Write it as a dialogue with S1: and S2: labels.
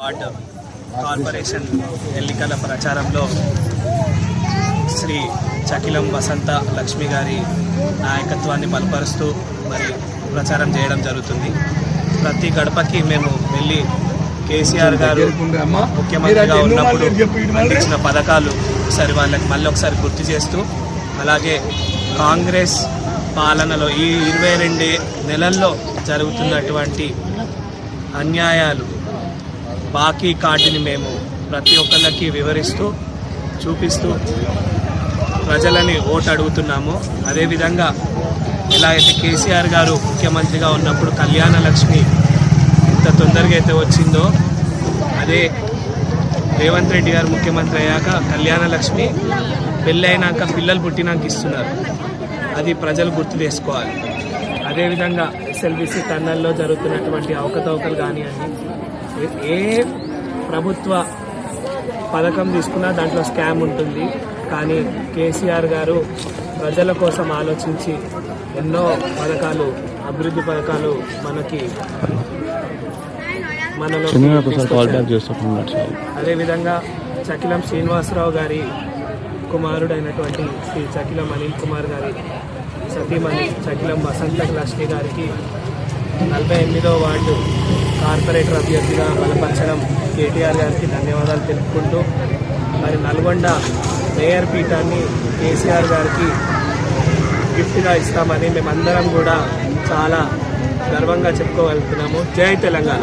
S1: Ward corporation ఎన్నికల ప్రచారంలో శ్రీ చకిలం వసంత లక్ష్మి గారి నాయకత్వాన్ని బలపరుస్తూ మరి ప్రచారం చేయడం జరుగుతుంది. ప్రతి గడపకి మేము వెళ్ళి కేసీఆర్ గారు ముఖ్యమంత్రిగా ఉన్నప్పుడు అందించిన పథకాలు ఒకసారి వాళ్ళకి మళ్ళీ ఒకసారి గుర్తు చేస్తూ, అలాగే కాంగ్రెస్ పాలనలో ఈ 22 నెలల్లో జరుగుతున్నటువంటి అన్యాయాలు, బాకీ కార్డుని మేము ప్రతి ఒక్కళ్ళకి వివరిస్తూ చూపిస్తూ ప్రజలని ఓటు అడుగుతున్నాము. అదేవిధంగా ఎలా అయితే కేసీఆర్ గారు ముఖ్యమంత్రిగా ఉన్నప్పుడు కళ్యాణ లక్ష్మి ఎంత తొందరగా అయితే వచ్చిందో, అదే రేవంత్ రెడ్డి గారు ముఖ్యమంత్రి అయ్యాక కళ్యాణ లక్ష్మి పెళ్ళైనాక పిల్లలు పుట్టినాక ఇస్తున్నారు. అది ప్రజలు గుర్తు చేసుకోవాలి. అదేవిధంగా ఎస్ఎల్బీసీ టన్నల్లో జరుగుతున్నటువంటి అవకతవకలు కానివ్వండి, ఏ ప్రభుత్వ పథకం తీసుకున్నా దాంట్లో స్కామ్ ఉంటుంది. కానీ కేసీఆర్ గారు ప్రజల కోసం ఆలోచించి ఎన్నో పథకాలు, అభివృద్ధి పథకాలు మనలో. అదేవిధంగా చకిలం శ్రీనివాసరావు గారి కుమారుడైనటువంటి శ్రీ చకిలం అనిల్ కుమార్ గారి సతీమణి చకిలం వసంత లక్ష్మి గారికి 48వ వార్డు కార్పొరేటర్ అభ్యర్థిగా బలపరచడం కేటీఆర్ గారికి ధన్యవాదాలు తెలుపుకుంటూ, మరి నల్గొండ మేయర్ పీఠాన్ని కేసీఆర్ గారికి గిఫ్ట్గా ఇస్తామని మేమందరం కూడా చాలా గర్వంగా చెప్పుకోగలుగుతున్నాము. జై తెలంగాణ.